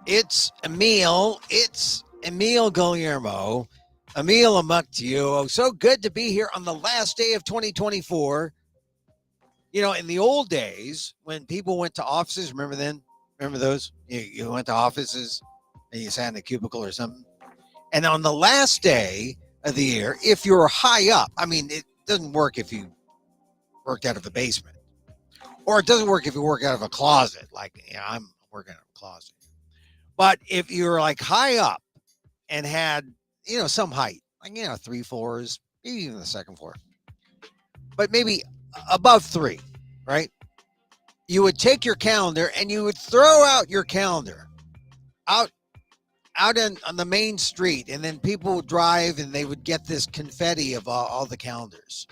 It's Emil. It's Emil Guillermo. Emil Amok to you. Oh, so good to be here on the last day of 2024. You know, in the old days when people went to offices, remember then? Remember those? You went to offices and you sat in a cubicle or something. And on the last day of the year, if you're high up, I mean, it doesn't work if you worked out of a basement, or it doesn't work if you work out of a closet. Like, I'm working out of a closet. But if you're like high up and had, some height, like, 3 floors, maybe even the second floor, but maybe above 3, right? You would take your calendar and you would throw out your calendar out on the main street, and then people would drive and they would get this confetti of all the calendars,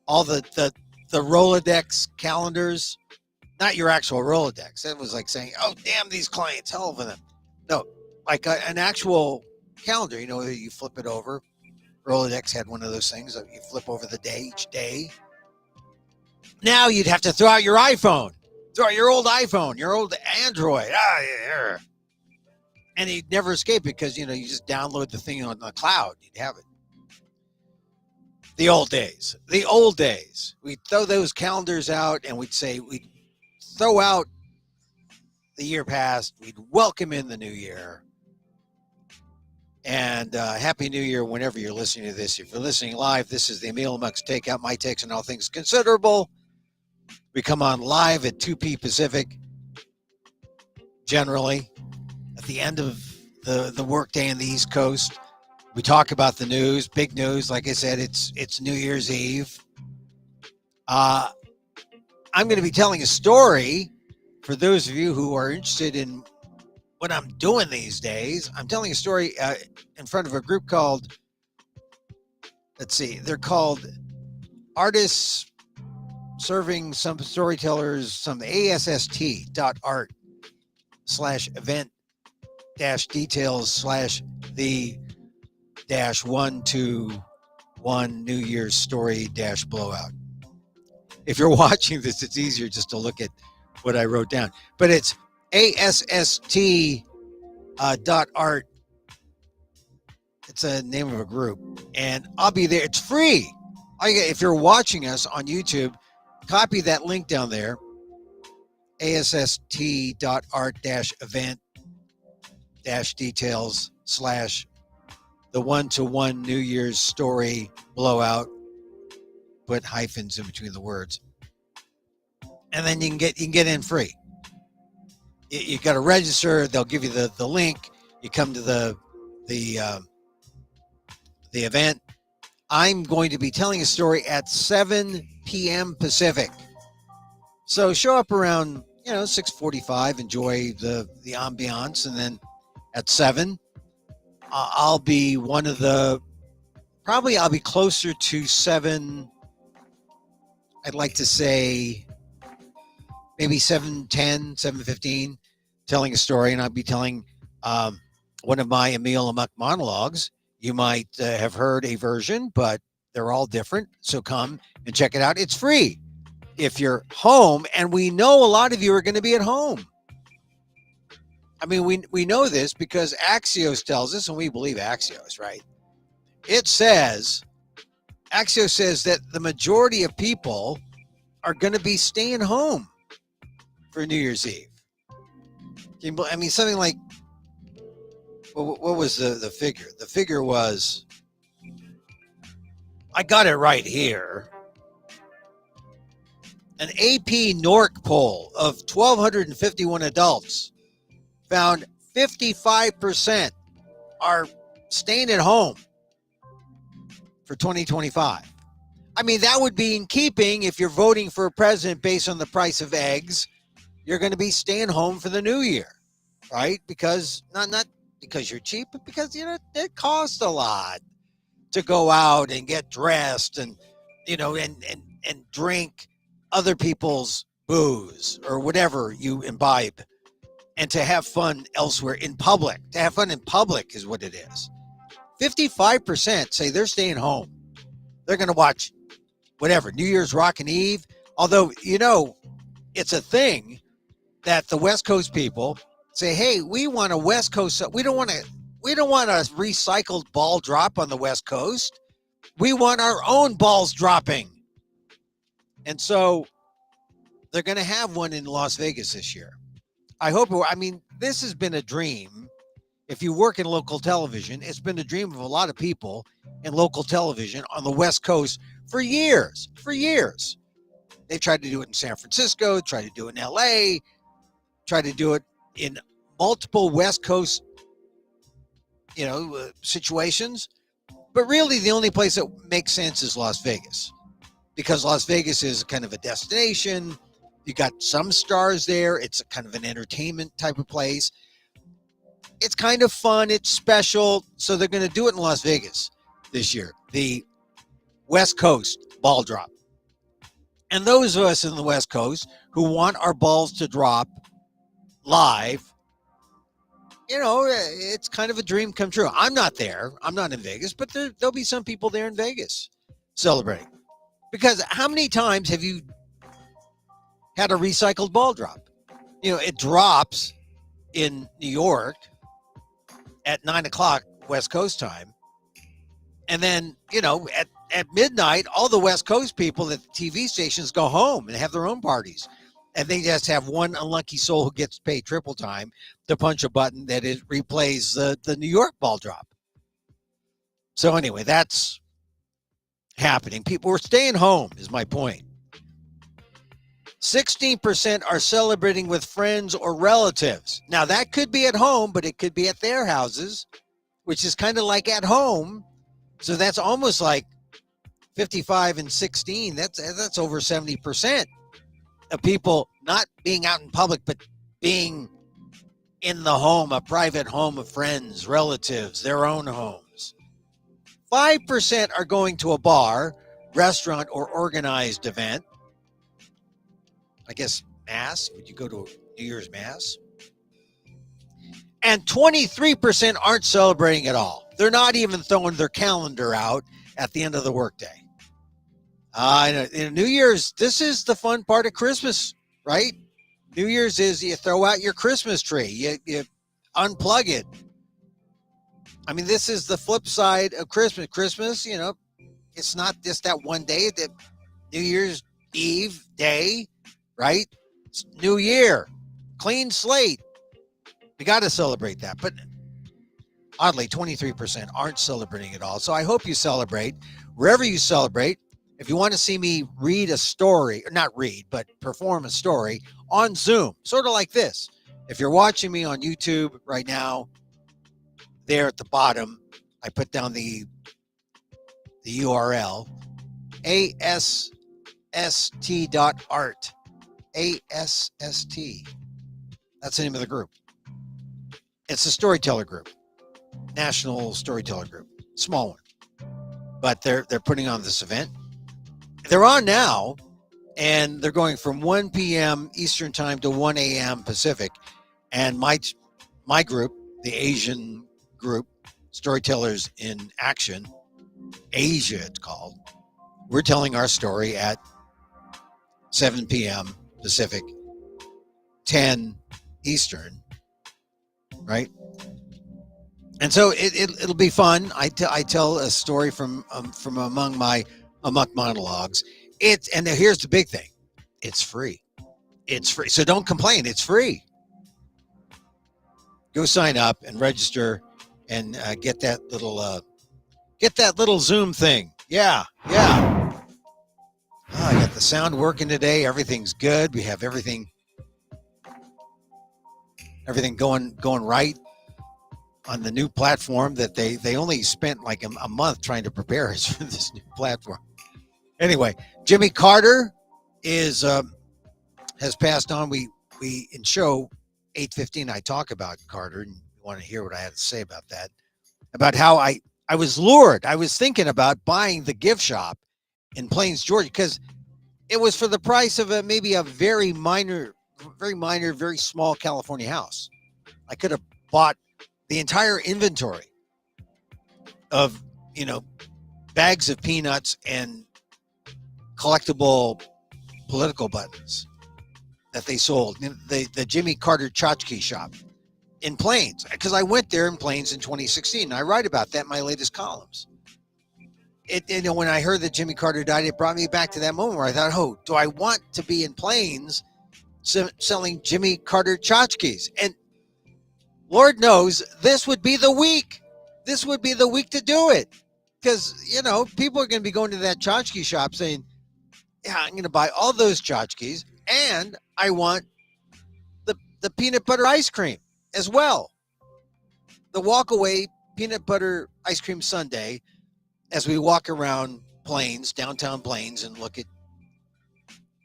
all the Rolodex calendars. Not your actual Rolodex. It was like saying, oh, damn, these clients, hell of them. No, like an actual calendar, you flip it over. Rolodex had one of those things that you flip over the day each day. Now you'd have to throw out your iPhone, throw out your old iPhone, your old Android. And you'd never escape it because, you just download the thing on the cloud. You'd have it. The old days. We'd throw those calendars out and we'd throw out the year past. We'd welcome in the new year. And Happy New Year whenever you're listening to this. If you're listening live, this is the Emil Amok's Takeout, my takes on all things considerable. We come on live at 2 p. Pacific, generally, at the end of the workday in the East Coast. We talk about the news, big news. Like I said, it's New Year's Eve. I'm going to be telling a story for those of you who are interested in what I'm doing these days. I'm telling a story in front of a group called, they're called Artists Serving Some Storytellers, some ASST.art/event-details/the-121 New Year's Story-blowout. If you're watching this, it's easier just to look at what I wrote down. But it's ASST.art. It's a name of a group. And I'll be there. It's free. If you're watching us on YouTube, copy that link down there. ASST.art-event-details/the-121 New Year's Story blowout. Put hyphens in between the words. And then you can get in free. You got to register. They'll give you the link. You come to the event. I'm going to be telling a story at 7 p.m. Pacific. So show up around 6:45. Enjoy the ambiance, and then at 7, I'll be I'll be closer to 7. I'd like to say maybe 7:10, 7:15, telling a story, and I'll be telling one of my Emil Amok monologues. You might have heard a version, but they're all different. So come and check it out. It's free if you're home, and we know a lot of you are going to be at home. I mean, we know this because Axios tells us, and we believe Axios, right? Axios says that the majority of people are going to be staying home for New Year's Eve. I mean, something like, what was the figure? The figure was, I got it right here. An AP NORC poll of 1,251 adults found 55% are staying at home for 2025. I mean, that would be in keeping if you're voting for a president based on the price of eggs. You're going to be staying home for the new year, right? Because not because you're cheap, but because it costs a lot to go out and get dressed and and drink other people's booze or whatever you imbibe, and to have fun elsewhere in public. To have fun in public is what it is. 55% say they're staying home. They're going to watch whatever, New Year's Rockin' Eve. Although, it's a thing that the West Coast people say, hey, we want a West Coast. We don't want a recycled ball drop on the West Coast. We want our own balls dropping. And so they're going to have one in Las Vegas this year. I hope. I mean, this has been a dream. If you work in local television, it's been a dream of a lot of people in local television on the West Coast for years. For years. They tried to do it in San Francisco, tried to do it in LA, tried to do it in multiple West Coast, situations. But really, the only place that makes sense is Las Vegas, because Las Vegas is kind of a destination. You got some stars there. It's a kind of an entertainment type of place. It's kind of fun. It's special. So they're going to do it in Las Vegas this year, the West Coast ball drop. And those of us in the West Coast who want our balls to drop live, it's kind of a dream come true. I'm not there. I'm not in Vegas, but there'll be some people there in Vegas celebrating. Because how many times have you had a recycled ball drop? It drops in New York at 9:00 West Coast time. And then, at midnight, all the West Coast people at the TV stations go home and have their own parties. And they just have one unlucky soul who gets paid triple time to punch a button that it replays the New York ball drop. So anyway, that's happening. People are staying home is my point. 16% are celebrating with friends or relatives. Now, that could be at home, but it could be at their houses, which is kind of like at home. So that's almost like 55 and 16. That's over 70% of people not being out in public, but being in the home, a private home of friends, relatives, their own homes. 5% are going to a bar, restaurant, or organized event. I guess mass. Would you go to a New Year's mass? And 23% aren't celebrating at all. They're not even throwing their calendar out at the end of the workday. New Year's, this is the fun part of Christmas, right? New Year's is you throw out your Christmas tree. You unplug it. I mean, this is the flip side of Christmas. Christmas, it's not just that one day, that New Year's Eve day, right? It's New Year, clean slate. We got to celebrate that. But oddly, 23% aren't celebrating at all. So I hope you celebrate wherever you celebrate. If you want to see me read a story, or not read, but perform a story on Zoom, sort of like this. If you're watching me on YouTube right now, there at the bottom, I put down the URL, ASST.art. ASST. That's the name of the group. It's a storyteller group, national storyteller group, small one. But they're putting on this event. They're on now, and they're going from 1 p.m. Eastern time to 1 a.m. Pacific. And my group, the Asian group, Storytellers in Action, Asia it's called, we're telling our story at 7 p.m. Pacific, 10 Eastern, right? And so it'll be fun. I tell a story from among my Amok monologues. And here's the big thing: it's free. It's free. So don't complain. It's free. Go sign up and register, and get that little Zoom thing. Yeah. I got the sound working today. Everything's good. We have everything going right on the new platform that they only spent like a month trying to prepare us for this new platform. Anyway, Jimmy Carter has passed on. We in show 815 I talk about Carter, and you want to hear what I had to say about that, about how I was lured. I was thinking about buying the gift shop in Plains, Georgia, because it was for the price of maybe a very minor, very small California house. I could have bought the entire inventory of, bags of peanuts and collectible political buttons that they sold. The Jimmy Carter tchotchke shop. in Plains, because I went there in Plains in 2016. I write about that in my latest columns. When I heard that Jimmy Carter died, it brought me back to that moment where I thought, oh, do I want to be in Plains selling Jimmy Carter tchotchkes? And Lord knows this would be the week. This would be the week to do it. Because, people are going to be going to that tchotchke shop saying, yeah, I'm going to buy all those tchotchkes, and I want the peanut butter ice cream as well. The walk-away peanut butter ice cream sundae as we walk around Plains, downtown Plains, and look at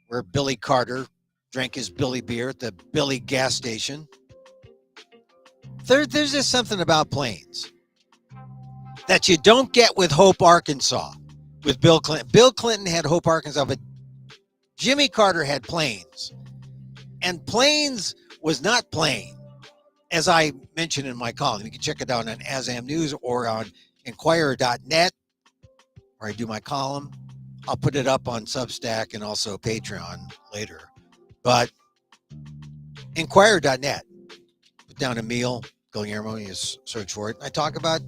where Billy Carter drank his Billy beer at the Billy gas station. There's just something about Plains that you don't get with Hope, Arkansas, with Bill Clinton. Bill Clinton had Hope, Arkansas, but Jimmy Carter had Plains. And Plains was not plain, as I mentioned in my column. You can check it out on ASAM News or on Inquirer.net, where I do my column. I'll put it up on Substack and also Patreon later. But Inquirer.net, put down Emil Guillermo, you just search for it. I talk about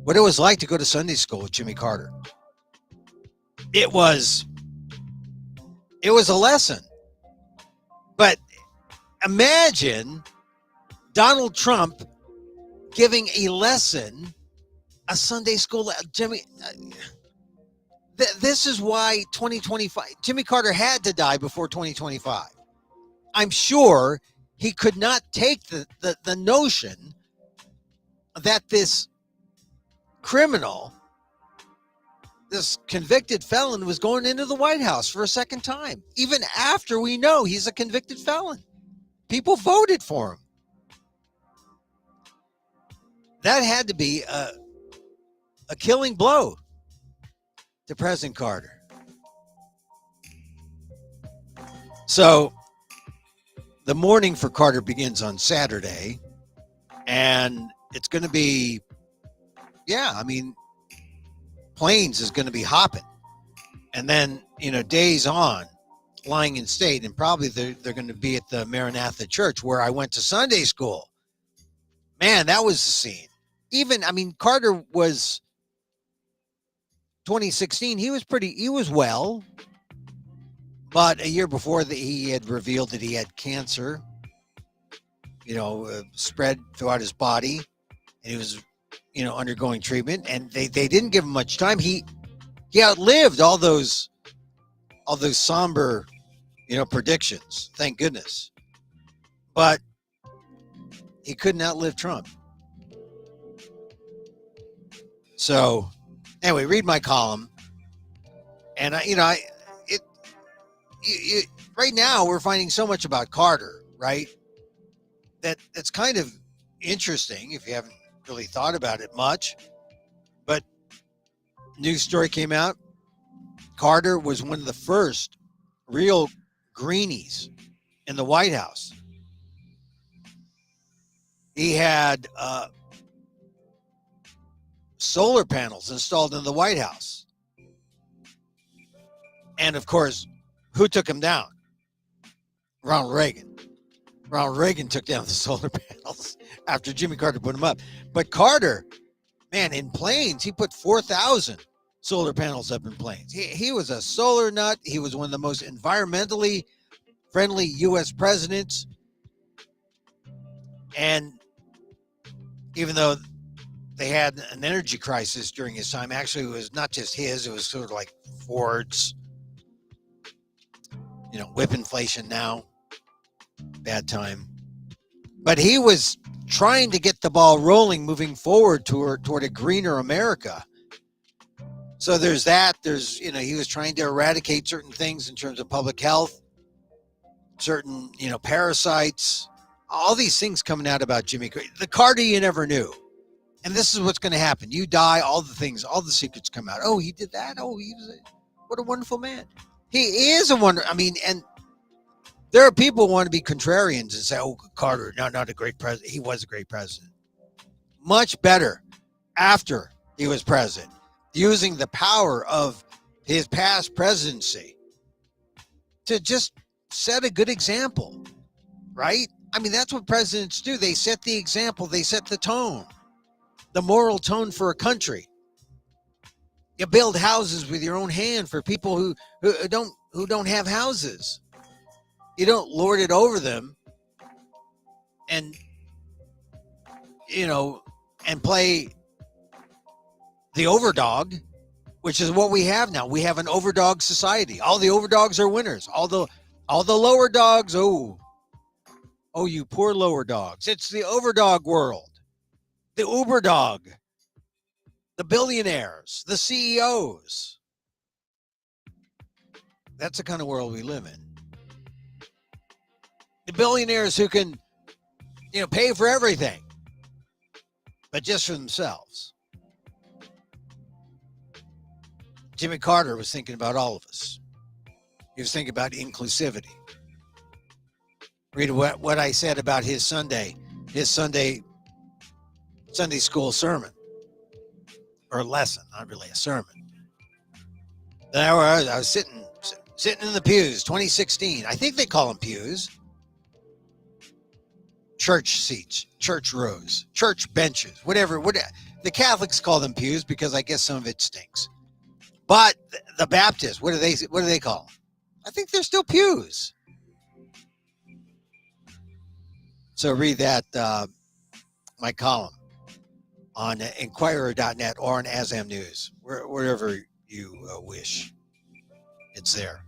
what it was like to go to Sunday school with Jimmy Carter. It was a lesson. But imagine Donald Trump giving a lesson, a Sunday school. Jimmy, this is why 2025, Jimmy Carter had to die before 2025. I'm sure he could not take the notion that this criminal, this convicted felon, was going into the White House for a second time, even after we know he's a convicted felon. People voted for him. That had to be a killing blow to President Carter. So the mourning for Carter begins on Saturday, and it's going to be, Plains is going to be hopping. And then, days on, lying in state, and probably they're going to be at the Maranatha Church where I went to Sunday school. Man, that was the scene. Carter was 2016. He was well, but a year before that, he had revealed that he had cancer, spread throughout his body, and he was, undergoing treatment, and they didn't give him much time. He outlived all those somber, predictions. Thank goodness. But he couldn't outlive Trump. So anyway, read my column. And right now we're finding so much about Carter, right? That's kind of interesting if you haven't really thought about it much. But news story came out. Carter was one of the first real greenies in the White House. He had solar panels installed in the White House. And of course, who took him down? Ronald Reagan. Ronald Reagan took down the solar panels after Jimmy Carter put them up. But Carter, man, in Plains, he put 4,000 solar panels up in Plains. He was a solar nut. He was one of the most environmentally friendly U.S. presidents. And even though they had an energy crisis during his time, actually it was not just his, it was sort of like Ford's, whip inflation now, bad time. But he was trying to get the ball rolling, moving forward toward a greener America. So there's that. There's, he was trying to eradicate certain things in terms of public health, certain, parasites, all these things coming out about Jimmy Carter. The Carter you never knew. And this is what's going to happen. You die, all the things, all the secrets come out. Oh, he did that. Oh, what a wonderful man. He is a wonder. And there are people who want to be contrarians and say, oh, Carter, not a great president. He was a great president. Much better after he was president, using the power of his past presidency to just set a good example, right? I mean, that's what presidents do. They set the example. They set the tone, the moral tone for a country. You build houses with your own hand for people who don't have houses. You don't lord it over them and, and play the overdog, which is what we have now. We have an overdog society. All the overdogs are winners. All the lower dogs, oh, you poor lower dogs. It's the overdog world. The Uber dog. The billionaires, the CEOs. That's the kind of world we live in. The billionaires who can, pay for everything, but just for themselves. Jimmy Carter was thinking about all of us. He was thinking about inclusivity. Read what I said about his Sunday school sermon. Or a lesson, not really a sermon. I was sitting in the pews, 2016. I think they call them pews. Church seats, church rows, church benches, whatever. The Catholics call them pews because I guess some of it stinks. But the Baptists, what do they call them? I think they're still pews. So read that, my column on Inquirer.net or on ASAM News, wherever you wish. It's there.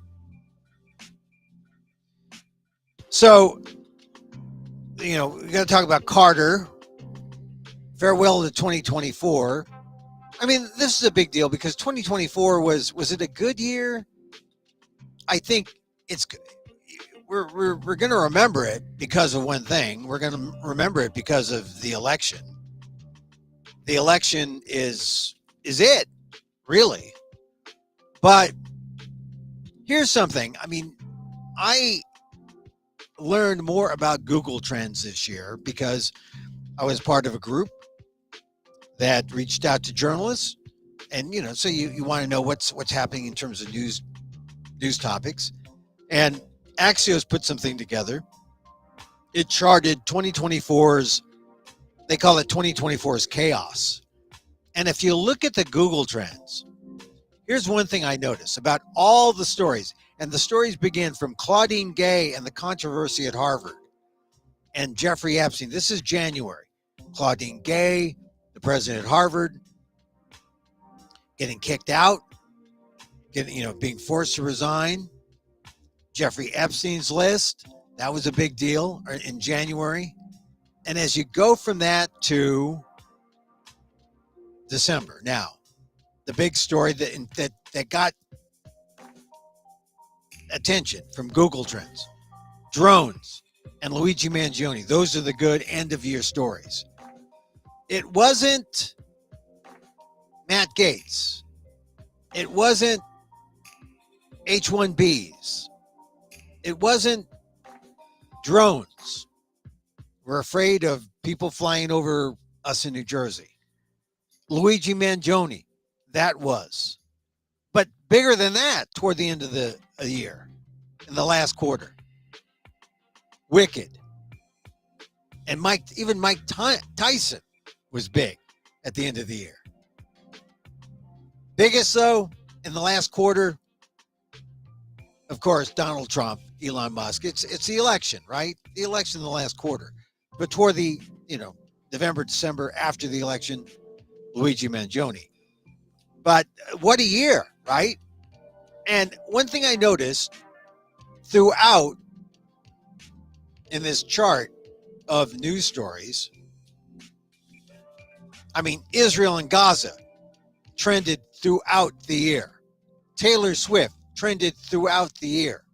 So, we got to talk about Carter. Farewell to 2024. I mean, this is a big deal because 2024 was it a good year? I think we're going to remember it because of one thing. We're going to remember it because of the election. The election is it, really. But here's something. I mean, I learned more about Google Trends this year because I was part of a group that reached out to journalists. And, so you want to know what's happening in terms of news topics. And Axios put something together. It charted 2024's, they call it 2024's chaos. And if you look at the Google Trends, here's one thing I noticed about all the stories. And the stories begin from Claudine Gay and the controversy at Harvard and Jeffrey Epstein. This is January. Claudine Gay, the president at Harvard, getting kicked out, being forced to resign. Jeffrey Epstein's list, that was a big deal in January. And as you go from that to December, now, the big story that got attention from Google Trends, drones and Luigi Mangione. Those are the good end-of-year stories. It wasn't Matt Gaetz. It wasn't H-1Bs. It wasn't drones. We're afraid of people flying over us in New Jersey. Luigi Mangione, that was. But bigger than that toward the end of the year, in the last quarter. Wicked. And Mike Tyson was big at the end of the year. Biggest, though, in the last quarter, of course, Donald Trump, Elon Musk. It's the election, right? The election in the last quarter. But toward the, November, December, after the election, Luigi Mangione. But what a year, right? And one thing I noticed throughout in this chart of news stories, I mean, Israel and Gaza trended throughout the year. Taylor Swift trended throughout the year.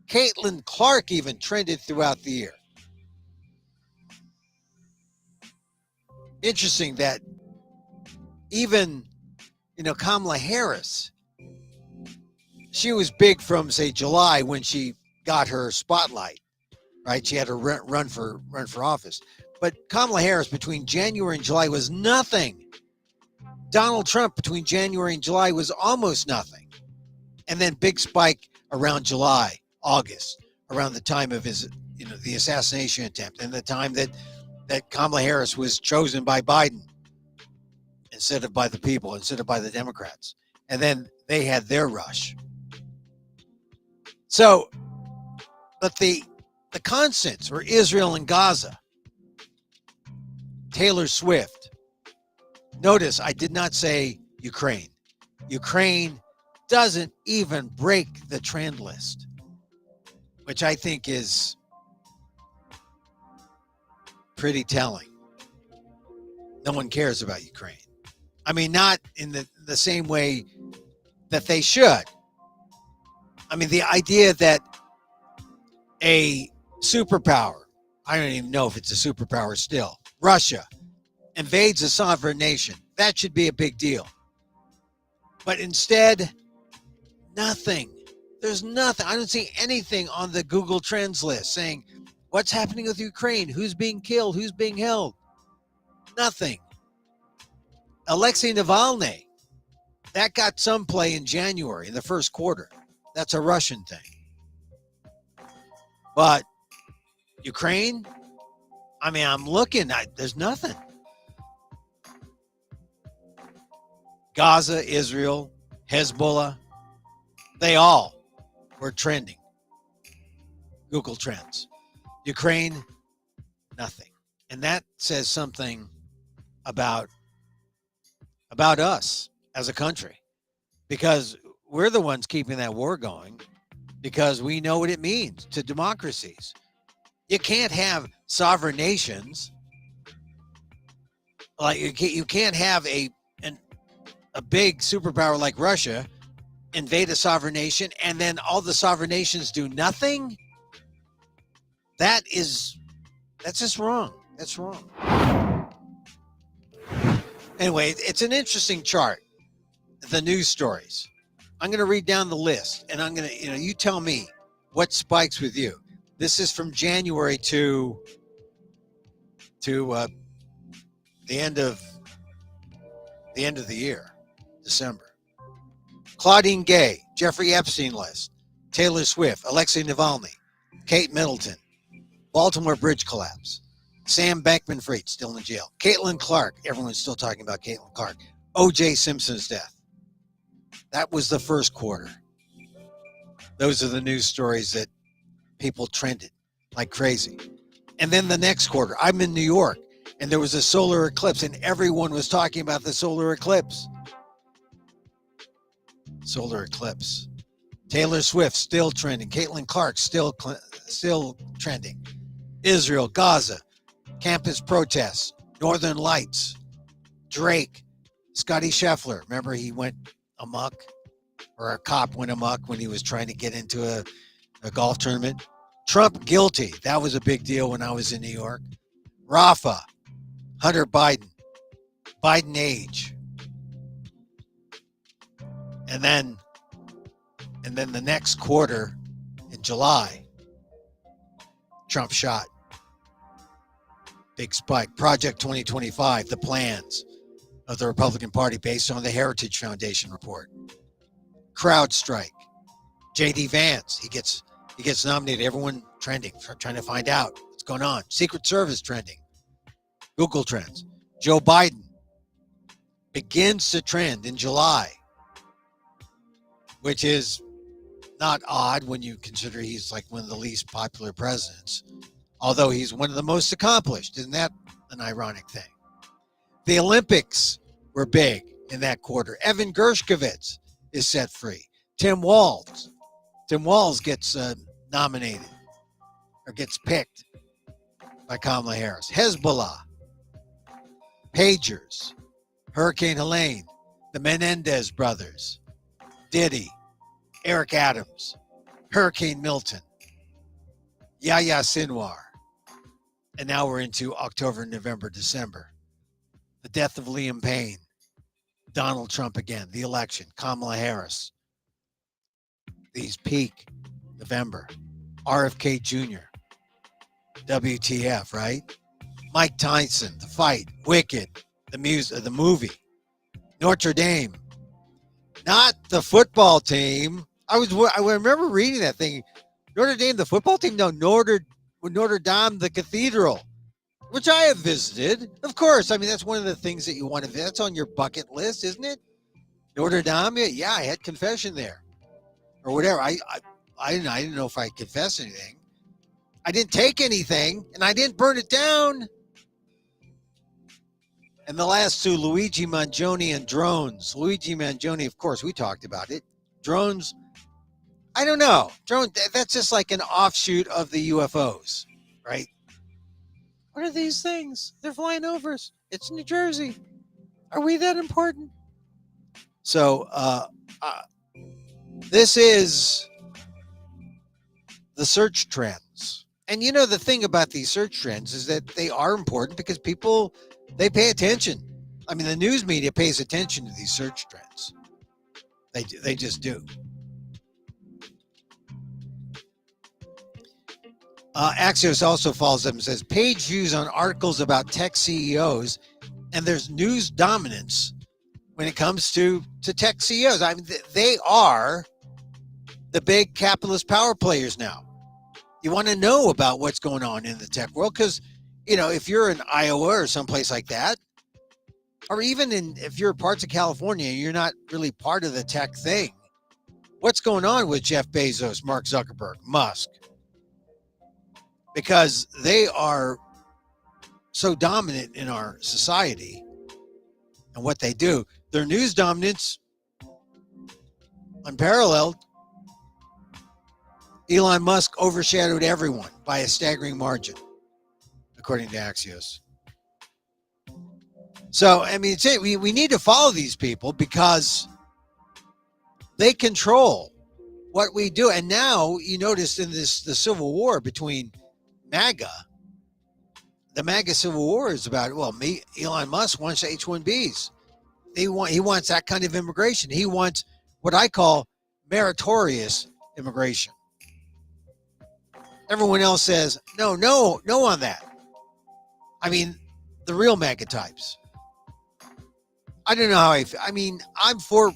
Caitlin Clark even trended throughout the year. Interesting that even, Kamala Harris, she was big from, say, July when she got her spotlight, right? She had to run for office. But Kamala Harris between January and July was nothing. Donald Trump between January and July was almost nothing. And then big spike around July, August, around the time of his the assassination attempt, and the time that Kamala Harris was chosen by Biden instead of by the people, instead of by the Democrats. And then they had their rush. So, but the constants were Israel and Gaza. Taylor Swift. Notice I did not say Ukraine. Ukraine doesn't even break the trend list, which I think is pretty telling. No one cares about Ukraine. I mean, not in the same way that they should. I mean, the idea that a superpower, I don't even know if it's a superpower still, Russia, invades a sovereign nation, that should be a big deal. But instead, nothing. There's nothing. I don't see anything on the Google Trends list saying, what's happening with Ukraine? Who's being killed? Who's being held? Nothing. Alexei Navalny, that got some play in January, in the first quarter. That's a Russian thing. But Ukraine, I mean, I'm looking, there's nothing. Gaza, Israel, Hezbollah, they all were trending. Google Trends. Ukraine, nothing. And that says something about us as a country, because we're the ones keeping that war going, because we know what it means to democracies. You can't have sovereign nations. Like you can't have a big superpower like Russia invade a sovereign nation and then all the sovereign nations do nothing. That's just wrong. That's wrong. Anyway, it's an interesting chart. The news stories. I'm going to read down the list, and I'm going to, you tell me what spikes with you. This is from January to the end of the year, December. Claudine Gay, Jeffrey Epstein list, Taylor Swift, Alexei Navalny, Kate Middleton, Baltimore bridge collapse, Sam Bankman-Fried still in jail, Caitlin Clark, everyone's still talking about Caitlin Clark, O.J. Simpson's death. That was the first quarter. Those are the news stories that people trended like crazy. And then the next quarter, I'm in New York, and there was a solar eclipse, and everyone was talking about the solar eclipse. Solar eclipse. Taylor Swift still trending. Caitlin Clark still trending. Israel, Gaza, campus protests, Northern Lights, Drake, Scotty Scheffler. Remember he went amok, or a cop went amok when he was trying to get into a golf tournament. Trump guilty. That was a big deal when I was in New York. Rafa, Hunter Biden, Biden age. And then the next quarter in July, Trump shot. Big spike. Project 2025, the plans of the Republican Party based on the Heritage Foundation report. CrowdStrike. J.D. Vance, he gets nominated. Everyone trending, trying to find out what's going on. Secret Service trending. Google Trends. Joe Biden begins to trend in July, which is not odd when you consider he's like one of the least popular presidents, although he's one of the most accomplished. Isn't that an ironic thing? The Olympics were big in that quarter. Evan Gershkovich is set free. Tim Walz gets nominated or gets picked by Kamala Harris. Hezbollah, pagers, Hurricane Helene, the Menendez brothers, Diddy, Eric Adams, Hurricane Milton, Yahya Sinwar, and now we're into October, November, December. The death of Liam Payne, Donald Trump again, the election, Kamala Harris. These peak November. RFK Jr., WTF, right? Mike Tyson, The Fight, Wicked, the movie, Notre Dame, not the football team. I remember reading that thing. Notre Dame, the football team? No, Notre Notre Dame, the cathedral, which I have visited. Of course, I mean, that's one of the things that you want to visit. That's on your bucket list, isn't it? Notre Dame, yeah, I had confession there or whatever. I didn't know if I confessed anything. I didn't take anything, and I didn't burn it down. And the last two, Luigi Mangione and drones. Luigi Mangione, of course, we talked about it. Drones, I don't know. Drone, that's just like an offshoot of the UFOs, right? What are these things? They're flying over us. It's New Jersey. Are we that important? So, this is the search trends. And you know, the thing about these search trends is that they are important because people, they pay attention. I mean, the news media pays attention to these search trends. They just do. Axios also follows up and says page views on articles about tech CEOs, and there's news dominance when it comes to tech CEOs. I mean, they are the big capitalist power players now. You want to know about what's going on in the tech world because, you know, if you're in Iowa or someplace like that, or even if you're parts of California, you're not really part of the tech thing. What's going on with Jeff Bezos, Mark Zuckerberg, Musk? Because they are so dominant in our society and what they do. Their news dominance, unparalleled. Elon Musk overshadowed everyone by a staggering margin, according to Axios. So, I mean, we need to follow these people because they control what we do. And now you notice in the civil war between MAGA, the MAGA civil war is about, well, Elon Musk wants H-1Bs. He wants that kind of immigration. He wants what I call meritorious immigration. Everyone else says, no on that. I mean, the real MAGA types. I don't know how I mean, I'm for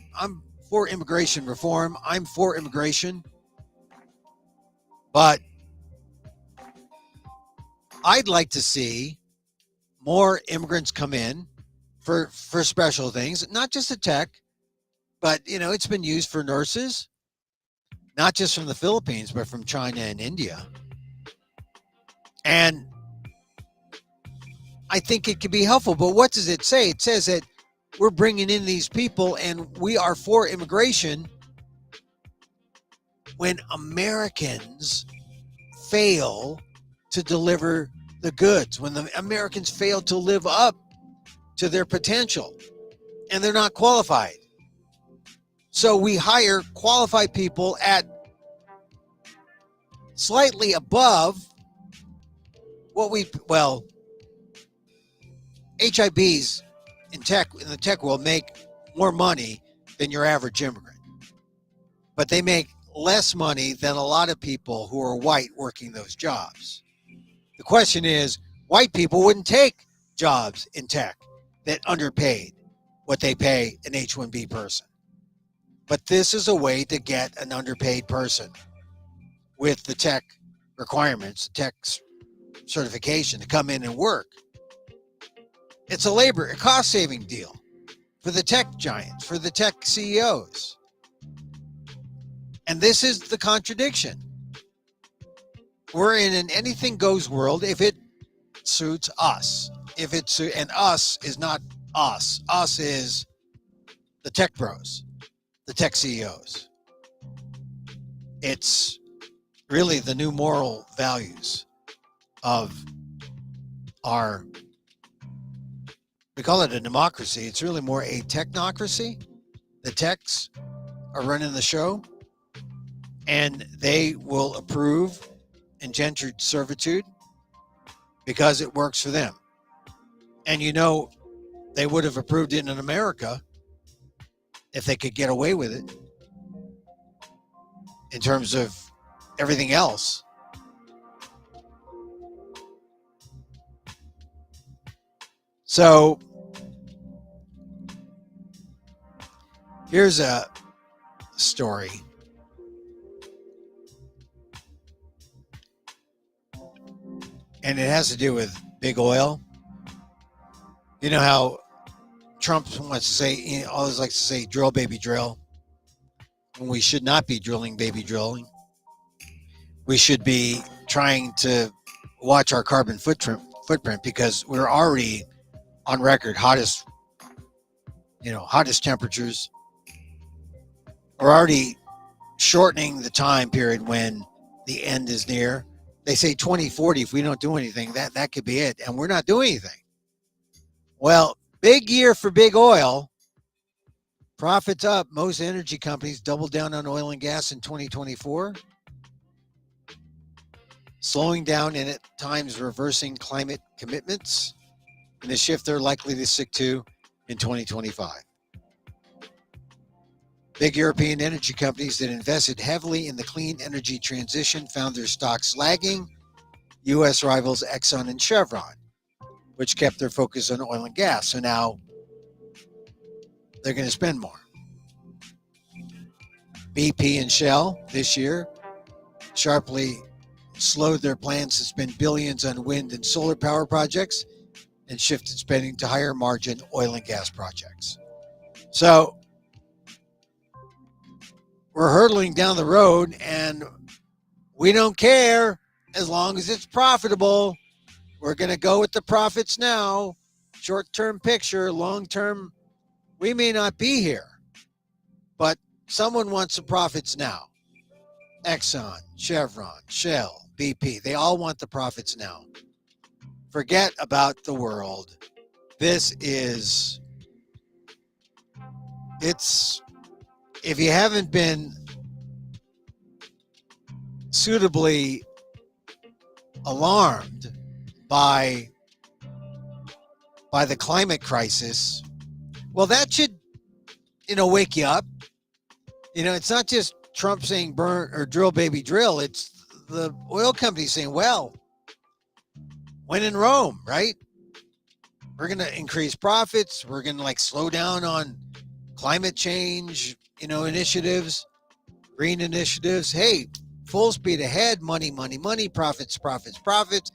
immigration reform. I'm for immigration. But I'd like to see more immigrants come in for special things, not just the tech, but, you know, it's been used for nurses, not just from the Philippines, but from China and India. And I think it could be helpful. But what does it say? It says that we're bringing in these people and we are for immigration when Americans fail to deliver the goods, when the Americans fail to live up to their potential and they're not qualified. So we hire qualified people at slightly above what HIBs in the tech world make more money than your average immigrant, but they make less money than a lot of people who are white working those jobs. The question is, white people wouldn't take jobs in tech that underpaid what they pay an H-1B person. But this is a way to get an underpaid person with the tech requirements, tech certification to come in and work. It's a cost-saving deal for the tech giants, for the tech CEOs. And this is the contradiction. We're in an anything goes world if it suits us. And us is not us. Us is the tech bros, the tech CEOs. It's really the new moral values of our, we call it a democracy. It's really more a technocracy. The techs are running the show and they will approve indentured servitude because it works for them. And you know, they would have approved it in America if they could get away with it in terms of everything else. So here's a story. and it has to do with big oil. You know how Trump wants to say, he always likes to say, drill, baby, drill. When we should not be drilling, baby, drilling. We should be trying to watch our carbon footprint because we're already on record hottest temperatures. We're already shortening the time period when the end is near. They say 2040, if we don't do anything, that could be it. And we're not doing anything. Well, big year for big oil. Profits up. Most energy companies doubled down on oil and gas in 2024. Slowing down and at times reversing climate commitments in a shift they're likely to stick to in 2025. Big European energy companies that invested heavily in the clean energy transition found their stocks lagging U.S. rivals Exxon and Chevron, which kept their focus on oil and gas. So now they're going to spend more. BP and Shell this year sharply slowed their plans to spend billions on wind and solar power projects and shifted spending to higher margin oil and gas projects. So we're hurtling down the road and we don't care as long as it's profitable. We're going to go with the profits now. Short-term picture, long-term, we may not be here, but someone wants the profits now. Exxon, Chevron, Shell, BP, they all want the profits now. Forget about the world. It's, if you haven't been suitably alarmed by the climate crisis, well, that should, wake you up. It's not just Trump saying burn or drill, baby, drill. It's the oil companies saying, well, when in Rome, right? We're going to increase profits. We're going to slow down on climate change, initiatives, green initiatives. Hey, full speed ahead, money, money, money, profits, profits, profits.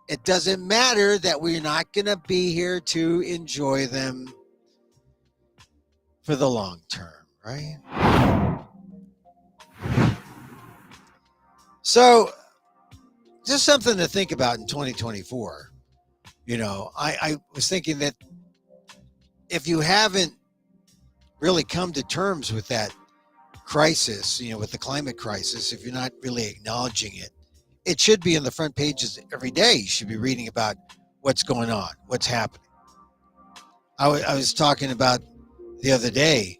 It doesn't matter that we're not going to be here to enjoy them for the long term, right? So just something to think about in 2024. I was thinking that if you haven't really come to terms with that crisis, with the climate crisis, if you're not really acknowledging it, it should be in the front pages every day. You should be reading about what's going on, what's happening. I was talking about the other day,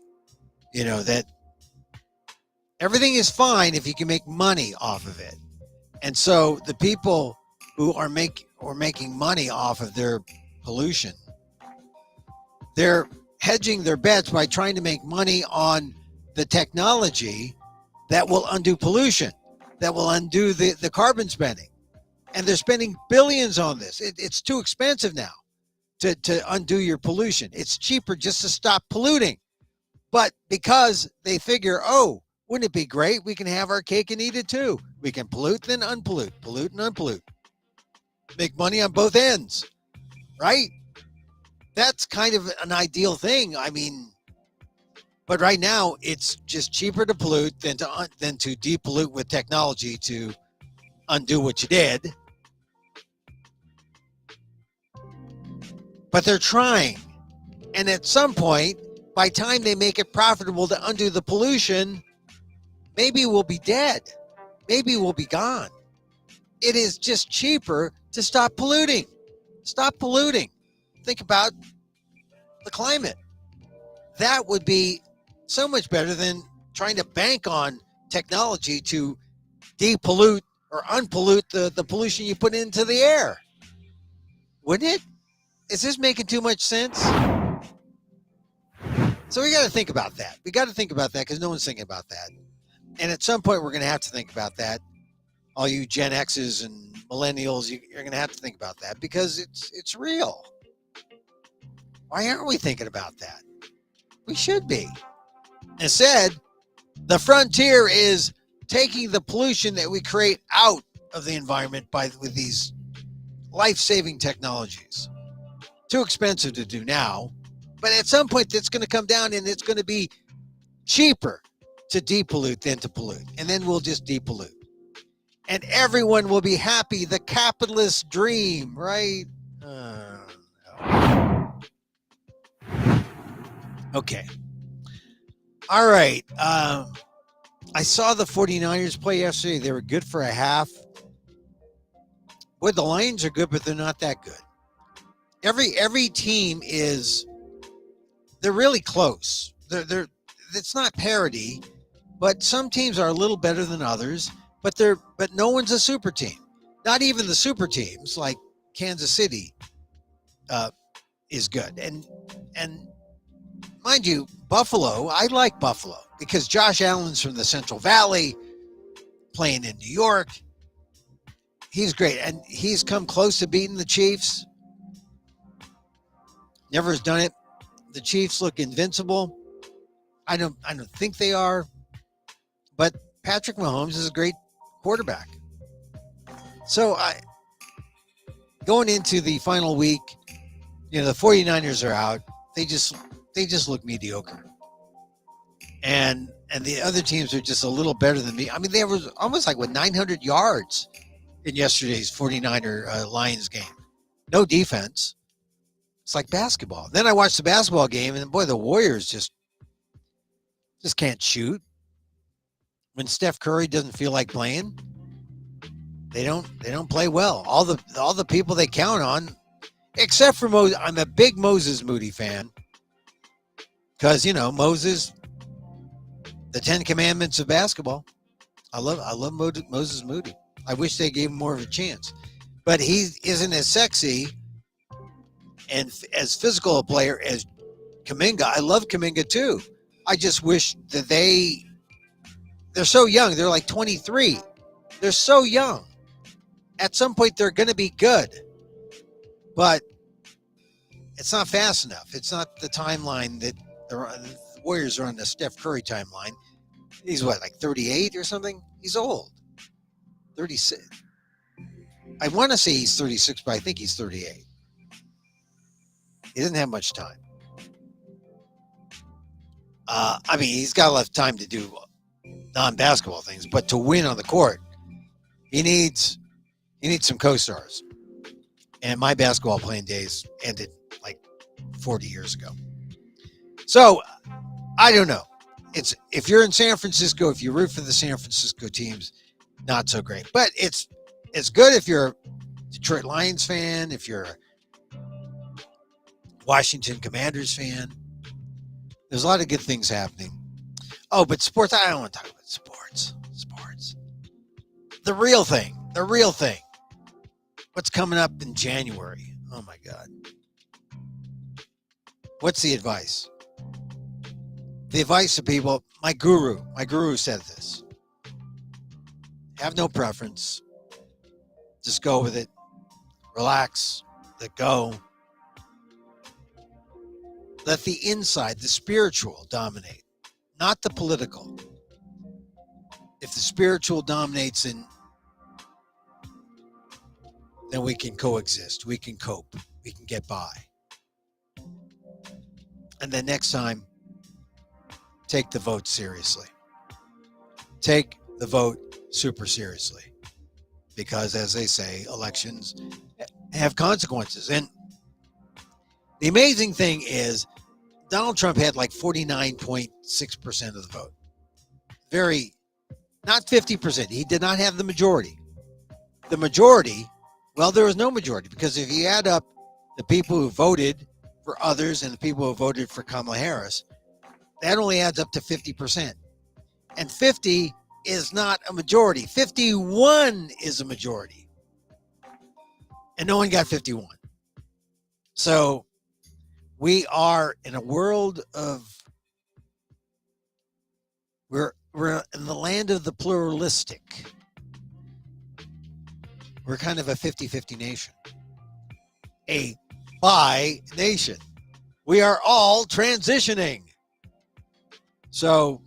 that everything is fine if you can make money off of it. And so the people who are making money off of their pollution, they're hedging their bets by trying to make money on the technology that will undo pollution, that will undo the carbon spending. And they're spending billions on this. It's too expensive now to undo your pollution. It's cheaper just to stop polluting. But because they figure, oh, wouldn't it be great? We can have our cake and eat it too. We can pollute, then unpollute, pollute and unpollute. Make money on both ends, right? That's kind of an ideal thing. But right now it's just cheaper to pollute than to depollute with technology to undo what you did. But they're trying. And at some point, by the time they make it profitable to undo the pollution, maybe we'll be dead. Maybe we'll be gone. It is just cheaper to stop polluting. Stop polluting. Think about the climate. That would be so much better than trying to bank on technology to depollute or unpollute the pollution you put into the air. Wouldn't it? Is this making too much sense? So we got to think about that. We got to think about that because no one's thinking about that. And at some point, we're going to have to think about that. All you Gen X's and millennials, you're going to have to think about that because it's real. Why aren't we thinking about that? We should be. Instead, the frontier is taking the pollution that we create out of the environment with these life-saving technologies. Too expensive to do now, but at some point it's going to come down and it's going to be cheaper to depollute than to pollute. And then we'll just depollute. And everyone will be happy. The capitalist dream, right? No. Okay. All right. I saw the 49ers play yesterday. They were good for a half. Boy, the Lions are good, but they're not that good. Every team they're really close. It's not parity, but some teams are a little better than others, but no one's a super team. Not even the super teams like Kansas City is good. And mind you, Buffalo, I like Buffalo because Josh Allen's from the Central Valley, playing in New York. He's great, and he's come close to beating the Chiefs. Never has done it. The Chiefs look invincible. I don't think they are, but Patrick Mahomes is a great quarterback. So going into the final week, the 49ers are out. They just look mediocre. And the other teams are just a little better than me. I mean, they were almost like 900 yards in yesterday's 49er Lions game. No defense. It's like basketball. Then I watched the basketball game, and boy, the Warriors just can't shoot. When Steph Curry doesn't feel like playing, they don't play well. All the people they count on, except for Moses. I'm a big Moses Moody fan because Moses, the 10 Commandments of basketball. I love Moses Moody. I wish they gave him more of a chance, but he isn't as sexy and as physical a player as Kuminga. I love Kuminga too. I just wish that they're so young. They're like 23. They're so young. At some point, they're going to be good, but it's not fast enough. It's not the timeline that the Warriors are on, the Steph Curry timeline. He's like 38 or something? He's old. 36. I want to say he's 36, but I think he's 38. He doesn't have much time. He's got a lot of time to do non-basketball things, but to win on the court, he needs some co-stars. And my basketball playing days ended like 40 years ago. So I don't know. If you're in San Francisco, if you root for the San Francisco teams, not so great. But it's good if you're a Detroit Lions fan, if you're a Washington Commanders fan. There's a lot of good things happening. Oh, but sports, I don't want to talk about sports. The real thing. What's coming up in January? Oh my God. What's the advice? The advice to people, my guru said this. Have no preference. Just go with it. Relax. Let go. Let the inside, the spiritual, dominate, not the political. If the spiritual dominates, then we can coexist. We can cope. We can get by. And then next time, take the vote seriously. Take the vote super seriously. Because as they say, elections have consequences. And the amazing thing is Donald Trump had like 49.6% of the vote. Not 50%. He did not have the majority. The majority, well, there was no majority because if you add up the people who voted for others and the people who voted for Kamala Harris, that only adds up to 50%. And 50 is not a majority. 51 is a majority. And no one got 51. So we are in a world of, we're in the land of the pluralistic. We're kind of a 50-50 nation. A bi nation. We are all transitioning. So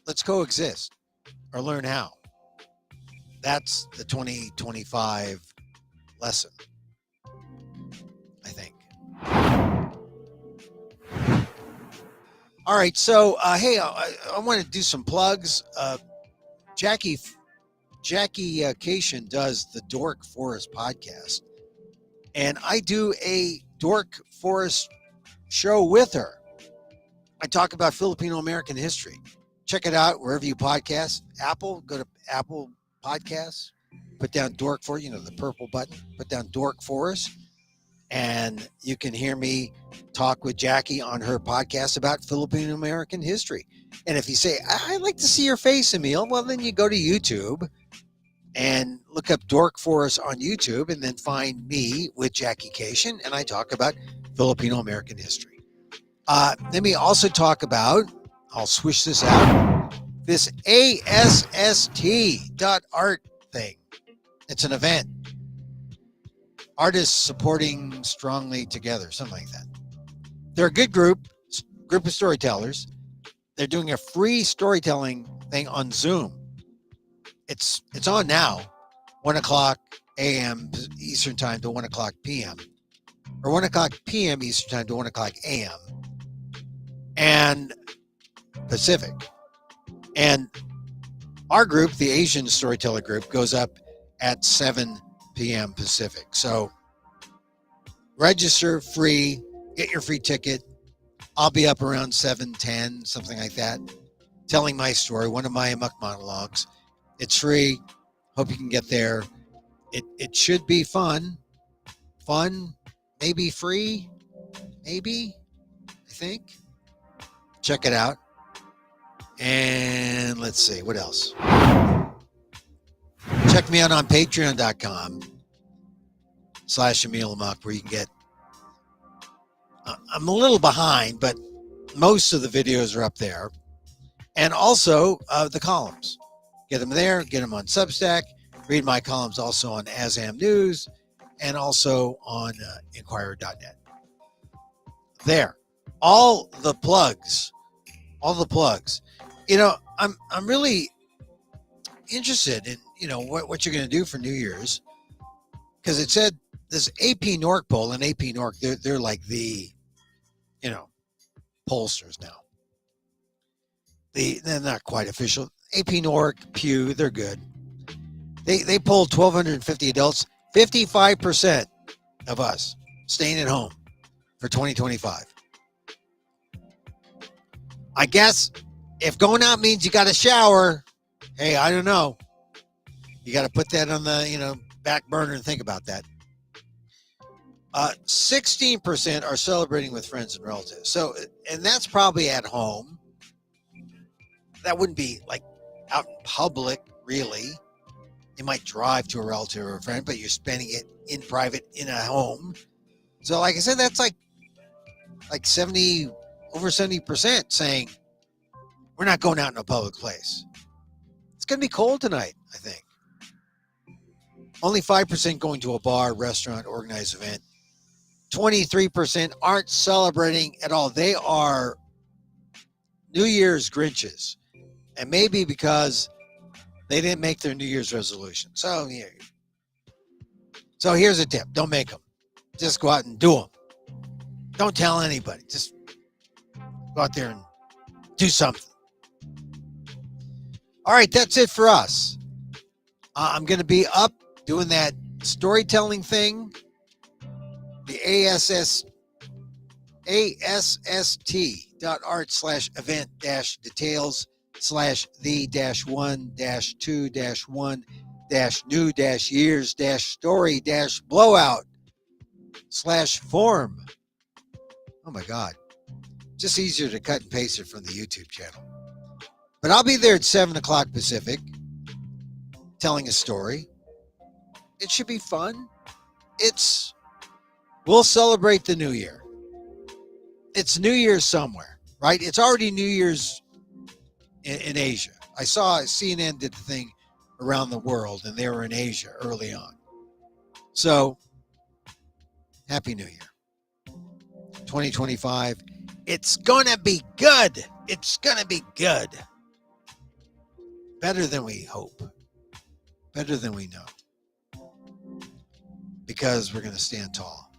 let's coexist or learn how. That's the 2025 lesson, I think. All right, so hey, I want to do some plugs. Jackie Cation does the Dork Forest podcast, and I do a Dork Forest show with her. I talk about Filipino American history. Check it out wherever you podcast. Apple, go to Apple Podcasts, put down Dork Forest, the purple button, put down Dork Forest, and you can hear me talk with Jackie on her podcast about Filipino American history. And if you say, I'd like to see your face, Emil, well, then you go to YouTube and look up Dork Forest on YouTube, and then find me with Jackie Cation, and I talk about Filipino American history. Let me also talk about, I'll switch this out, this ASST.art thing. It's an event. Artists supporting strongly together, something like that. They're a good group of storytellers. They're doing a free storytelling thing on Zoom. It's on now, 1 o'clock a.m. Eastern Time to 1 o'clock p.m. or 1 o'clock p.m. Eastern Time to 1 o'clock a.m. and Pacific. And our group, the Asian Storyteller Group, goes up at 7 p.m. Pacific. So register free, get your free ticket. I'll be up around 7:10, something like that, telling my story, one of my Amok monologues. It's free. Hope you can get there. It should be fun. Maybe free, maybe, I think. Check it out. And let's see, what else? Check me out on patreon.com/Emil Amok, where you can get, I'm a little behind, but most of the videos are up there. And also the columns. Get them there, get them on Substack. Read my columns also on ASAM News and also on Inquirer.net. There. All the plugs. I'm really interested in, what you're going to do for New Year's, because it said this AP Nork poll, and AP Nork, they're like the, pollsters now. They're not quite official. AP Nork, Pew, they're good. They polled 1,250 adults, 55% of us staying at home for 2025. I guess if going out means you got to shower, hey, I don't know. You got to put that on the, back burner and think about that. 16% are celebrating with friends and relatives. So, and that's probably at home. That wouldn't be like out in public, really. You might drive to a relative or a friend, but you're spending it in private in a home. So, like I said, that's like 70, over 70% saying we're not going out in a public place. It's going to be cold tonight, I think. Only 5% going to a bar, restaurant, organized event. 23% aren't celebrating at all. They are New Year's Grinches. And maybe because they didn't make their New Year's resolution. So here's a tip. Don't make them. Just go out and do them. Don't tell anybody. Just go out there and do something. All right, that's it for us. I'm going to be up doing that storytelling thing. The ASST.art/event-details/the-1-2-1-new-years-story-blowout/form. Oh my God. Just easier to cut and paste it from the YouTube channel. But I'll be there at 7 o'clock Pacific telling a story. It should be fun. We'll celebrate the new year. It's New Year's somewhere, right? It's already New Year's in Asia. I saw CNN did the thing around the world, and they were in Asia early on. So, Happy New Year. 2025. It's going to be good. It's going to be good. Better than we hope. Better than we know. because we're going to stand tall.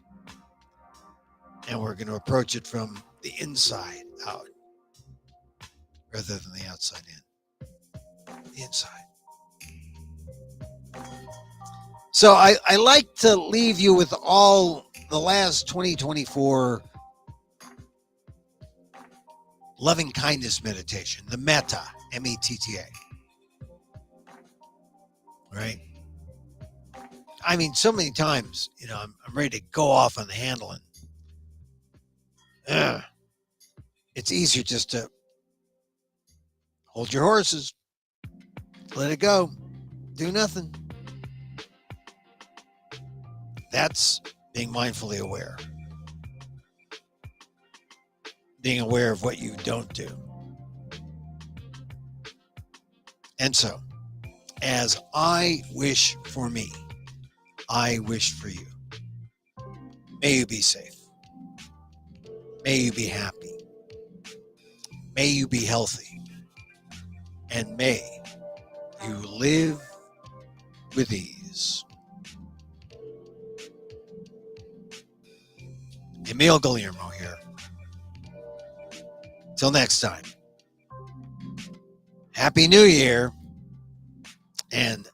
And we're going to approach it from the inside out rather than the outside in. The inside. So I like to leave you with all the last 2024 loving kindness meditation, the metta, METTA. Right? I mean, so many times, I'm ready to go off on the handle and it's easier just to hold your horses, let it go, do nothing. That's being mindfully aware. Being aware of what you don't do. And so, as I wish for me, I wish for you. May you be safe. May you be happy. May you be healthy. And may you live with ease. Emil Guillermo here. Till next time. Happy New Year. And